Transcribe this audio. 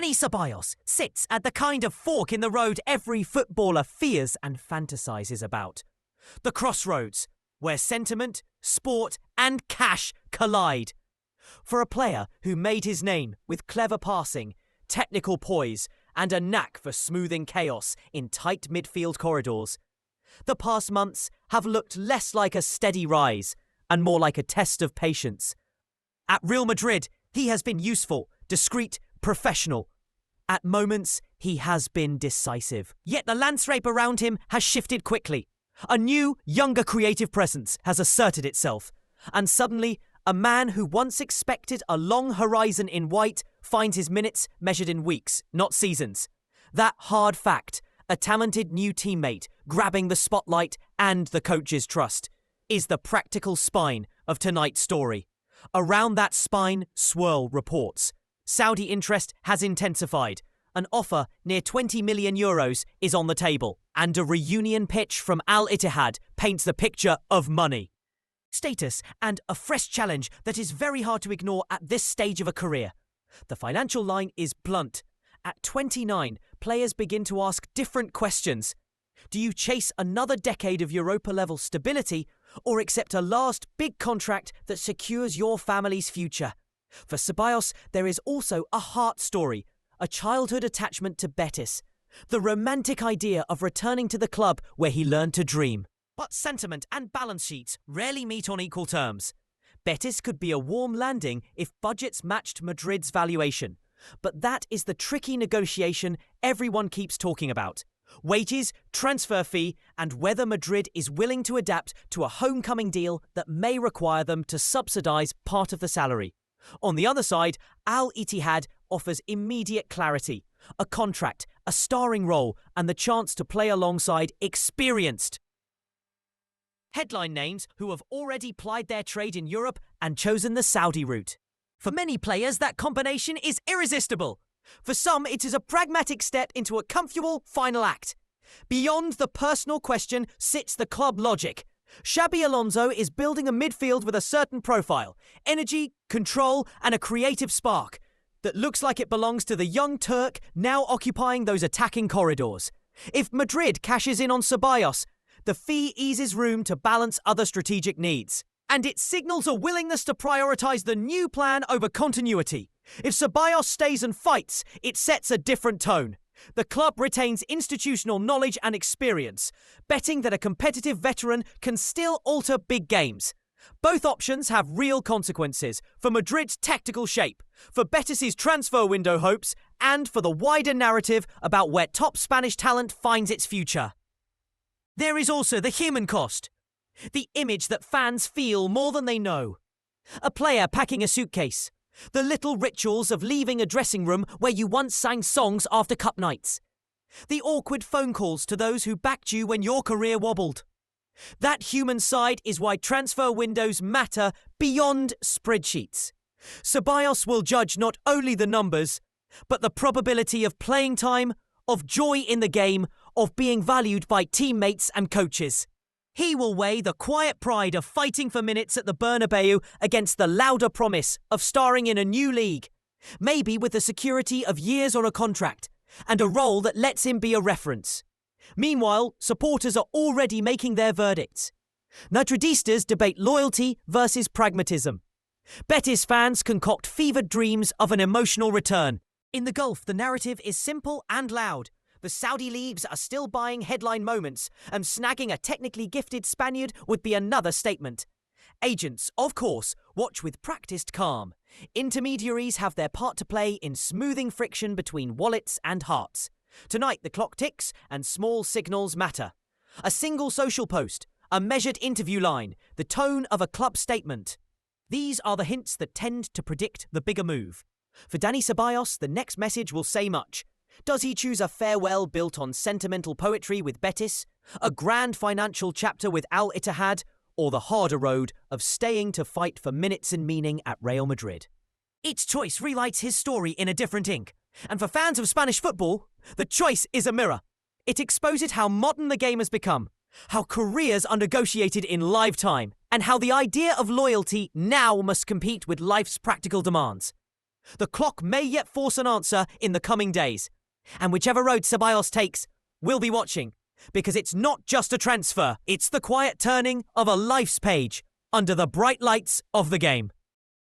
Dani Ceballos sits at the kind of fork in the road every footballer fears and fantasizes about. The crossroads, where sentiment, sport, and cash collide. For a player who made his name with clever passing, technical poise, and a knack for smoothing chaos in tight midfield corridors, the past months have looked less like a steady rise and more like a test of patience. At Real Madrid, he has been useful, discreet, professional. At moments, he has been decisive. Yet the landscape around him has shifted quickly. A new, younger creative presence has asserted itself. And suddenly, a man who once expected a long horizon in white finds his minutes measured in weeks, not seasons. That hard fact, a talented new teammate grabbing the spotlight and the coach's trust, is the practical spine of tonight's story. Around that spine swirl reports. Saudi interest has intensified. An offer near €20 million is on the table, and a reunion pitch from Al-Ittihad paints the picture of money, status, and a fresh challenge that is very hard to ignore at this stage of a career. The financial line is blunt. At 29, players begin to ask different questions. Do you chase another decade of Europa-level stability, or accept a last big contract that secures your family's future? For Ceballos, there is also a heart story, a childhood attachment to Betis, the romantic idea of returning to the club where he learned to dream. But sentiment and balance sheets rarely meet on equal terms. Betis could be a warm landing if budgets matched Madrid's valuation. But that is the tricky negotiation everyone keeps talking about. Wages, transfer fee, and whether Madrid is willing to adapt to a homecoming deal that may require them to subsidise part of the salary. On the other side, Al-Ittihad offers immediate clarity, a contract, a starring role, and the chance to play alongside experienced headline names who have already plied their trade in Europe and chosen the Saudi route. For many players, that combination is irresistible. For some, it is a pragmatic step into a comfortable final act. Beyond the personal question sits the club logic. Xabi Alonso is building a midfield with a certain profile, energy, control, and a creative spark that looks like it belongs to the young Turk now occupying those attacking corridors. If Madrid cashes in on Ceballos, the fee eases room to balance other strategic needs. And it signals a willingness to prioritise the new plan over continuity. If Ceballos stays and fights, it sets a different tone. The club retains institutional knowledge and experience, betting that a competitive veteran can still alter big games. Both options have real consequences for Madrid's tactical shape, for Betis's transfer window hopes, and for the wider narrative about where top Spanish talent finds its future. There is also the human cost. The image that fans feel more than they know. A player packing a suitcase. The little rituals of leaving a dressing room where you once sang songs after cup nights. The awkward phone calls to those who backed you when your career wobbled. That human side is why transfer windows matter beyond spreadsheets. Ceballos will judge not only the numbers, but the probability of playing time, of joy in the game, of being valued by teammates and coaches. He will weigh the quiet pride of fighting for minutes at the Bernabeu against the louder promise of starring in a new league, maybe with the security of years on a contract and a role that lets him be a reference. Meanwhile, supporters are already making their verdicts. Madridistas debate loyalty versus pragmatism. Betis fans concoct fevered dreams of an emotional return. In the Gulf, the narrative is simple and loud. The Saudi leagues are still buying headline moments, and snagging a technically gifted Spaniard would be another statement. Agents, of course, watch with practiced calm. Intermediaries have their part to play in smoothing friction between wallets and hearts. Tonight the clock ticks and small signals matter. A single social post, a measured interview line, the tone of a club statement. These are the hints that tend to predict the bigger move. For Dani Ceballos, the next message will say much. Does he choose a farewell built on sentimental poetry with Betis, a grand financial chapter with Al-Ittihad, or the harder road of staying to fight for minutes and meaning at Real Madrid? Each choice relights his story in a different ink. And for fans of Spanish football, the choice is a mirror. It exposes how modern the game has become, how careers are negotiated in live time, and how the idea of loyalty now must compete with life's practical demands. The clock may yet force an answer in the coming days. And whichever road Ceballos takes, we'll be watching. Because it's not just a transfer, it's the quiet turning of a life's page under the bright lights of the game.